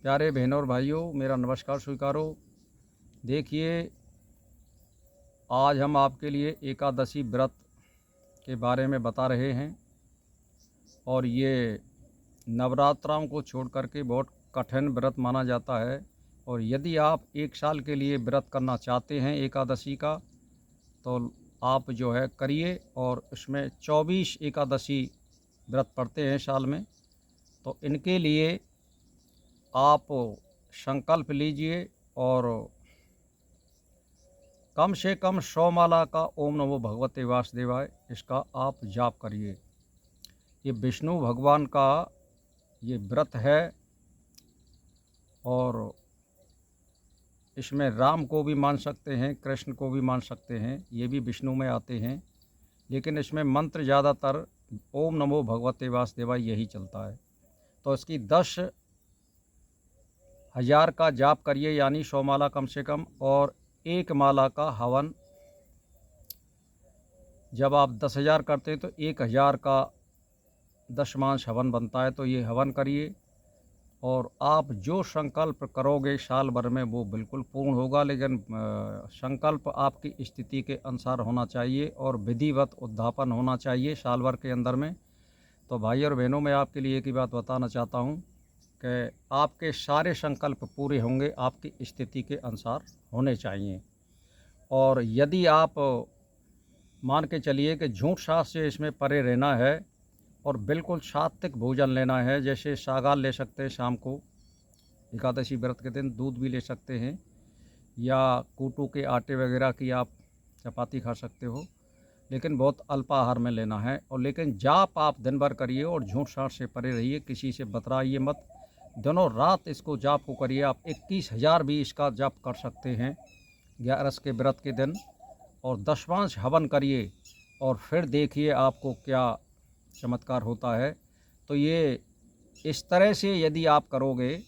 प्यारे बहनों और भाइयों, मेरा नमस्कार स्वीकारो। देखिए, आज हम आपके लिए एकादशी व्रत के बारे में बता रहे हैं और ये नवरात्राओं को छोड़ कर के बहुत कठिन व्रत माना जाता है। और यदि आप 1 साल के लिए व्रत करना चाहते हैं एकादशी का, तो आप जो है करिए। और इसमें 24 एकादशी व्रत पड़ते हैं साल में। तो इनके लिए आप संकल्प लीजिए और कम से कम 100 माला का ओम नमो भगवते वासुदेवाय इसका आप जाप करिए। ये विष्णु भगवान का ये व्रत है और इसमें राम को भी मान सकते हैं, कृष्ण को भी मान सकते हैं, ये भी विष्णु में आते हैं। लेकिन इसमें मंत्र ज़्यादातर ओम नमो भगवते वासुदेवाय यही चलता है। तो इसकी 10,000 का जाप करिए, यानी 100 माला कम से कम, और 1 माला का हवन। जब आप 10,000 करते हैं तो 1,000 का दशमांश हवन बनता है। तो ये हवन करिए और आप जो संकल्प करोगे साल भर में वो बिल्कुल पूर्ण होगा। लेकिन संकल्प आपकी स्थिति के अनुसार होना चाहिए और विधिवत उद्यापन होना चाहिए साल भर के अंदर में। तो भाई और बहनों, मैं आपके लिए एक ही बात बताना चाहता हूँ कि आपके सारे संकल्प पूरे होंगे, आपकी स्थिति के अनुसार होने चाहिए। और यदि आप मान के चलिए कि झूठ सास से इसमें परे रहना है और बिल्कुल सात्विक भोजन लेना है, जैसे सागाल ले सकते हैं शाम को, एकादशी व्रत के दिन दूध भी ले सकते हैं, या कूटू के आटे वगैरह की आप चपाती खा सकते हो, लेकिन बहुत अल्पाहार में लेना है। और लेकिन जाप आप दिन भर करिए और झूठ साठ से परे रहिए, किसी से बतराइए मत। दोनों रात इसको जाप को करिए। आप 21,000 भी इसका जाप कर सकते हैं 11 के व्रत के दिन, और दशमांश हवन करिए और फिर देखिए आपको क्या चमत्कार होता है। तो ये इस तरह से यदि आप करोगे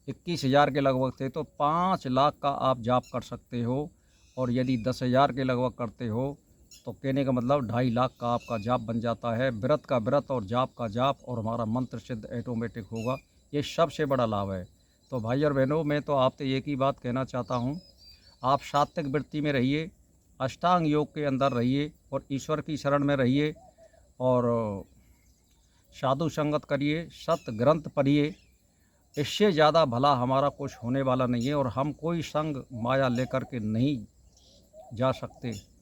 21,000 के लगभग थे तो 5 लाख का आप जाप कर सकते हो। और यदि 10,000 के लगभग करते हो तो कहने का मतलब 2.5 लाख का आपका जाप बन जाता है। व्रत का व्रत और जाप का जाप, और हमारा मंत्र सिद्ध ऑटोमेटिक होगा। ये सबसे बड़ा लाभ है। तो भाई और बहनों, मैं तो आपसे एक ही बात कहना चाहता हूँ, आप सात्विक वृत्ति में रहिए, अष्टांग योग के अंदर रहिए और ईश्वर की शरण में रहिए और साधु संगत करिए, सत ग्रंथ पढ़िए। इससे ज़्यादा भला हमारा कुछ होने वाला नहीं है। और हम कोई संग माया लेकर के नहीं जा सकते,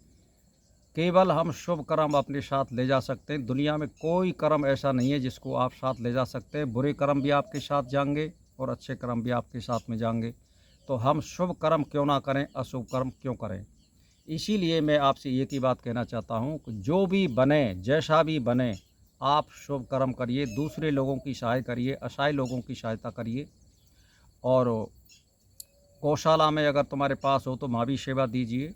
केवल हम शुभ कर्म अपने साथ ले जा सकते हैं। दुनिया में कोई कर्म ऐसा नहीं है जिसको आप साथ ले जा सकते हैं। बुरे कर्म भी आपके साथ जाएंगे और अच्छे कर्म भी आपके साथ में जाएंगे। तो हम शुभ कर्म क्यों ना करें, अशुभ कर्म क्यों करें। इसीलिए मैं आपसे एक ही बात कहना चाहता हूँ कि जो भी बने, जैसा भी बने, आप शुभ कर्म करिए, दूसरे लोगों की सहायता करिए, असहाय लोगों की सहायता करिए। और गौशाला में अगर तुम्हारे पास हो तो वहाँ भी सेवा दीजिए।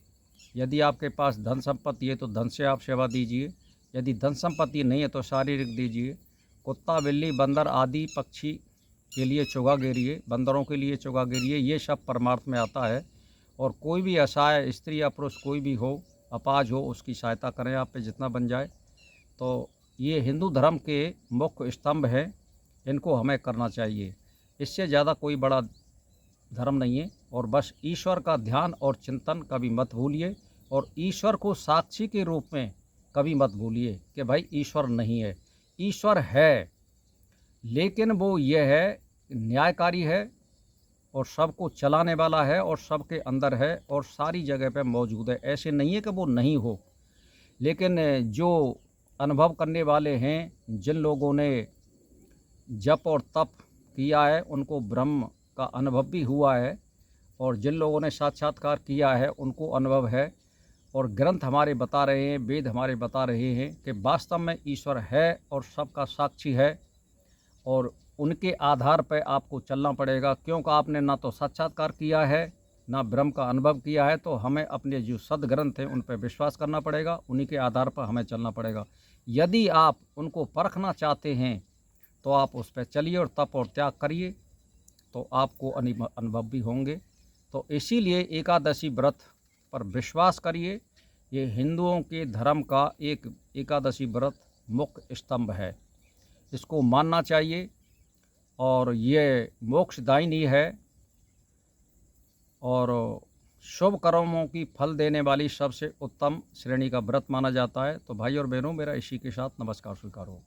यदि आपके पास धन संपत्ति है तो धन से आप सेवा दीजिए। यदि धन संपत्ति नहीं है तो शारीरिक दीजिए। कुत्ता, बिल्ली, बंदर आदि पक्षी के लिए चोगा गिरिए, बंदरों के लिए चोगा गिरिए, ये सब परमार्थ में आता है। और कोई भी असहाय स्त्री या पुरुष कोई भी हो, अपाज हो, उसकी सहायता करें आप पे जितना बन जाए। तो ये हिंदू धर्म के मुख्य स्तंभ हैं, इनको हमें करना चाहिए। इससे ज़्यादा कोई बड़ा धर्म नहीं है। और बस ईश्वर का ध्यान और चिंतन कभी मत भूलिए, और ईश्वर को साक्षी के रूप में कभी मत भूलिए कि भाई ईश्वर नहीं है। ईश्वर है, लेकिन वो ये है, न्यायकारी है और सबको चलाने वाला है और सबके अंदर है और सारी जगह पे मौजूद है। ऐसे नहीं है कि वो नहीं हो। लेकिन जो अनुभव करने वाले हैं, जिन लोगों ने जप और तप किया है, उनको ब्रह्म का अनुभव भी हुआ है। और जिन लोगों ने साक्षात्कार किया है उनको अनुभव है। और ग्रंथ हमारे बता रहे हैं, वेद हमारे बता रहे हैं कि वास्तव में ईश्वर है और सबका साक्षी है। और उनके आधार पर आपको चलना पड़ेगा, क्योंकि आपने ना तो साक्षात्कार किया है ना ब्रह्म का अनुभव किया है। तो हमें अपने जो सदग्रंथ हैं उन पर विश्वास करना पड़ेगा, उन्हीं के आधार पर हमें चलना पड़ेगा। यदि आप उनको परखना चाहते हैं तो आप उस पर चलिए और तप और त्याग करिए, तो आपको अनुभव भी होंगे। तो इसीलिए एकादशी व्रत पर विश्वास करिए। ये हिंदुओं के धर्म का एक एकादशी व्रत मुख्य स्तंभ है, इसको मानना चाहिए। और ये मोक्षदायिनी है और शुभ कर्मों की फल देने वाली सबसे उत्तम श्रेणी का व्रत माना जाता है। तो भाई और बहनों, मेरा इसी के साथ नमस्कार स्वीकारो।